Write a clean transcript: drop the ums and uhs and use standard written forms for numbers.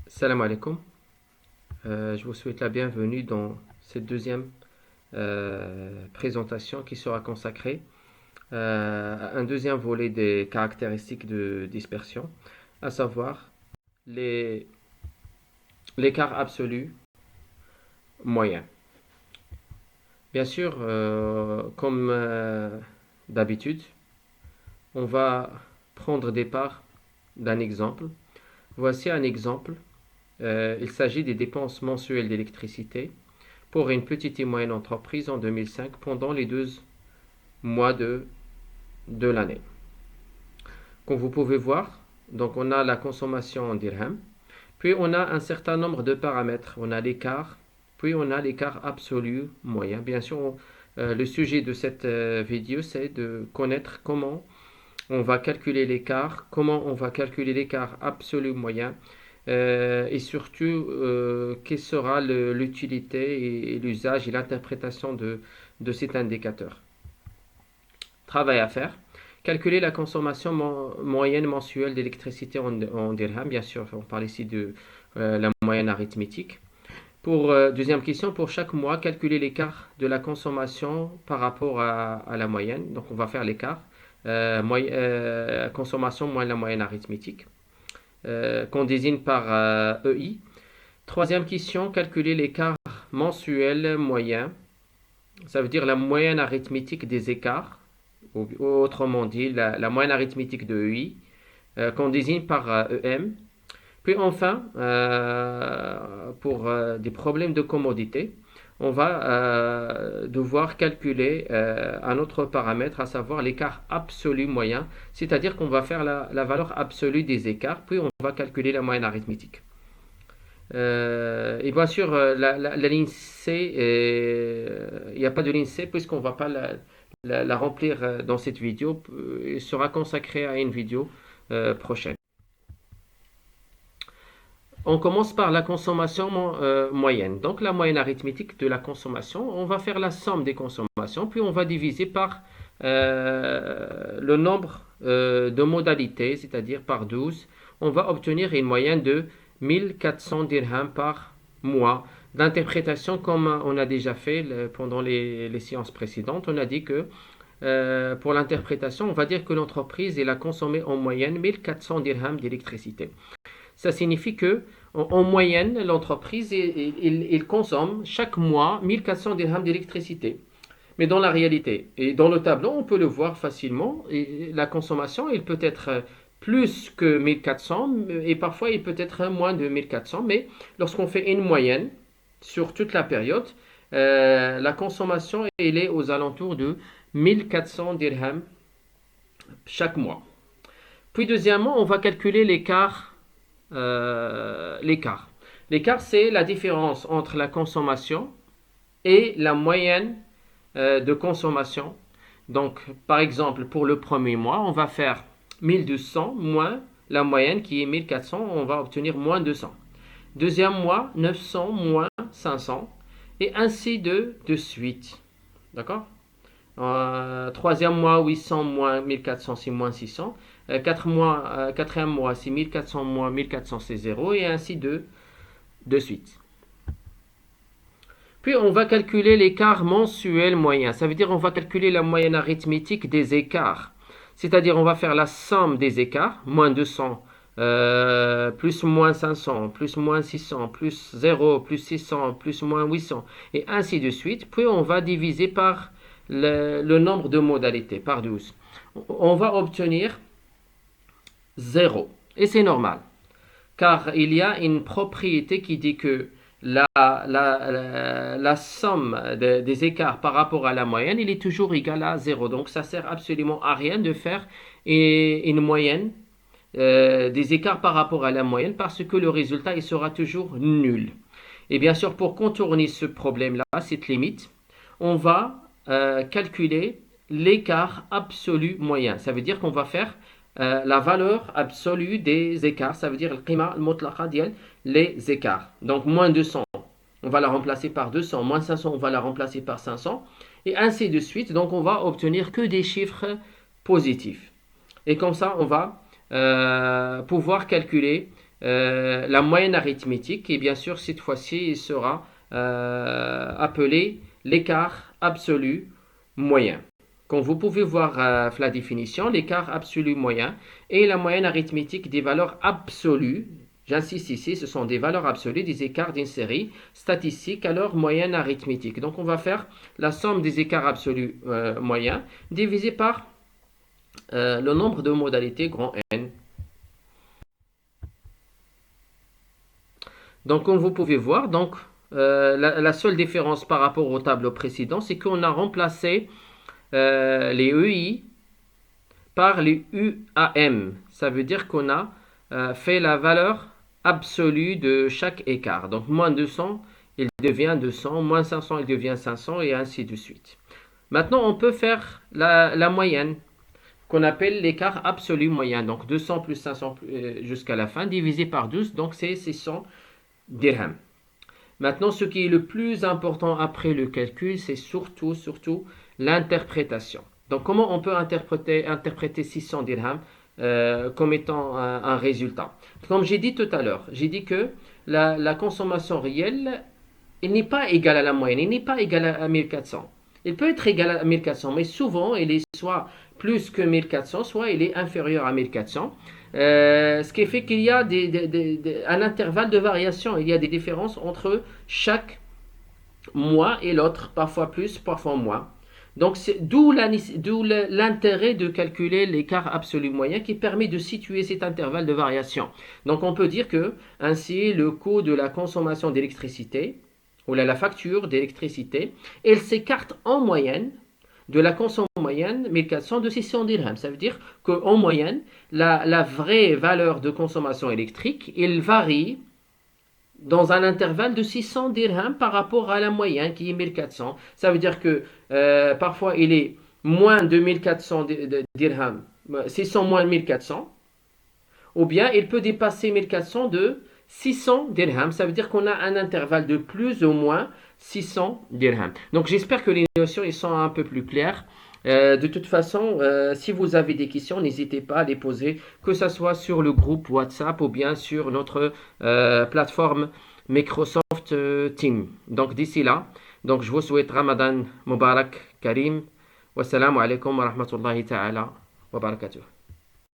Salam alaikum. Je vous souhaite la bienvenue dans cette deuxième présentation qui sera consacrée à un deuxième volet des caractéristiques de dispersion, à savoir les- l'écart absolu moyen. Bien sûr, comme d'habitude, on va prendre départ d'un exemple. Voici un exemple. Il s'agit des dépenses mensuelles d'électricité pour une petite et moyenne entreprise en 2005 pendant les 12 mois de l'année. Comme vous pouvez voir, donc on a la consommation en dirham, puis on a un certain nombre de paramètres. On a l'écart, puis on a l'écart absolu moyen. Bien sûr, le sujet de cette vidéo, c'est de connaître comment on va calculer l'écart, comment on va calculer l'écart absolu moyen, et surtout quelle sera l'utilité et l'usage et l'interprétation de cet indicateur. Travail à faire. Calculer la consommation moyenne mensuelle d'électricité en dirham. Bien sûr, on parle ici de la moyenne arithmétique. Pour deuxième question, pour chaque mois, calculer l'écart de la consommation par rapport à la moyenne. Donc on va faire l'écart. Consommation moins la moyenne arithmétique, qu'on désigne par EI. Troisième question, calculer l'écart mensuel moyen. Ça veut dire la moyenne arithmétique des écarts, ou autrement dit la moyenne arithmétique de EI, qu'on désigne par EM. Puis enfin, pour des problèmes de commodité, on va devoir calculer un autre paramètre, à savoir l'écart absolu moyen, c'est-à-dire qu'on va faire la valeur absolue des écarts, puis on va calculer la moyenne arithmétique. Et bien sûr, la ligne C, il n'y a pas de ligne C puisqu'on ne va pas la remplir dans cette vidéo. Elle sera consacrée à une vidéo prochaine. On commence par la consommation moyenne. Donc la moyenne arithmétique de la consommation, on va faire la somme des consommations, puis on va diviser par le nombre de modalités, c'est-à-dire par 12. On va obtenir une moyenne de 1400 dirhams par mois d'interprétation, comme on a déjà fait pendant les séances précédentes. On a dit que pour l'interprétation, on va dire que l'entreprise a consommé en moyenne 1400 dirhams d'électricité. Ça signifie que en moyenne, l'entreprise il consomme chaque mois 1400 dirhams d'électricité. Mais dans la réalité, et dans le tableau, on peut le voir facilement, et la consommation, il peut être plus que 1400 et parfois il peut être moins de 1400, mais lorsqu'on fait une moyenne sur toute la période, la consommation elle est aux alentours de 1400 dirhams chaque mois. Puis deuxièmement, on va calculer l'écart. L'écart. L'écart, c'est la différence entre la consommation et la moyenne de consommation. Donc, par exemple, pour le premier mois, on va faire 1200 moins la moyenne qui est 1400, on va obtenir moins 200. Deuxième mois, 900 moins 500, et ainsi de suite. D'accord? Troisième mois, 800 moins 1400, c'est moins 600. Quatrième mois, c'est 1400 moins 1400, c'est 0, et ainsi de suite. Puis on va calculer l'écart mensuel moyen. Ça veut dire on va calculer la moyenne arithmétique des écarts. C'est-à-dire on va faire la somme des écarts, moins 200, plus moins 500, plus moins 600, plus 0, plus 600, plus moins 800, et ainsi de suite. Puis on va diviser par le nombre de modalités, par 12. On va obtenir 0. Et c'est normal, car il y a une propriété qui dit que la somme des écarts par rapport à la moyenne, il est toujours égal à 0. Donc ça sert absolument à rien de faire une moyenne des écarts par rapport à la moyenne, parce que le résultat il sera toujours nul. Et bien sûr, pour contourner ce problème-là, cette limite, on va calculer l'écart absolu moyen. Ça veut dire qu'on va faire la valeur absolue des écarts. Ça veut dire les écarts. Donc moins 200, on va la remplacer par 200. Moins 500, on va la remplacer par 500. Et ainsi de suite. Donc on va obtenir que des chiffres positifs. Et comme ça, on va pouvoir calculer la moyenne arithmétique, et bien sûr, cette fois-ci, il sera appelé l'écart absolu moyen. Comme vous pouvez voir la définition, l'écart absolu moyen est la moyenne arithmétique des valeurs absolues. J'insiste ici, ce sont des valeurs absolues des écarts d'une série statistique à leur moyenne arithmétique. Donc on va faire la somme des écarts absolus moyens divisé par le nombre de modalités grand N. Donc comme vous pouvez voir, donc, la seule différence par rapport au tableau précédent, c'est qu'on a remplacé les EI par les UAM. Ça veut dire qu'on a fait la valeur absolue de chaque écart. Donc moins 200, il devient 200, moins 500, il devient 500 et ainsi de suite. Maintenant, on peut faire la moyenne qu'on appelle l'écart absolu moyen. Donc 200 plus 500 jusqu'à la fin, divisé par 12, donc c'est 600 dirhams. Maintenant, ce qui est le plus important après le calcul, c'est surtout l'interprétation. Donc, comment on peut interpréter 600 dirhams comme étant un résultat? Comme j'ai dit tout à l'heure, j'ai dit que la consommation réelle, elle n'est pas égale à la moyenne, elle n'est pas égale à 1400. Il peut être égal à 1400, mais souvent, il est soit plus que 1400, soit il est inférieur à 1400. Ce qui fait qu'il y a un intervalle de variation, il y a des différences entre chaque mois et l'autre, parfois plus, parfois moins. Donc, d'où l'intérêt de calculer l'écart absolu moyen qui permet de situer cet intervalle de variation. Donc, on peut dire que ainsi, le coût de la consommation d'électricité, ou la facture d'électricité, elle s'écarte en moyenne de la consommation moyenne 1400 de 600 dirhams. Ça veut dire qu'en moyenne, la vraie valeur de consommation électrique, elle varie dans un intervalle de 600 dirhams par rapport à la moyenne qui est 1400. Ça veut dire que parfois il est moins de 1400 dirhams, 600 moins 1400, ou bien il peut dépasser 1400 de 600 dirhams. Ça veut dire qu'on a un intervalle de plus ou moins 600 dirhams. Donc j'espère que les notions ils sont un peu plus claires. De toute façon, si vous avez des questions, n'hésitez pas à les poser, que ce soit sur le groupe WhatsApp ou bien sur notre plateforme Microsoft Teams. Donc d'ici là, donc je vous souhaite Ramadan Mubarak Karim. Wassalamu alaikum wa rahmatullahi ta'ala wa barakatuh.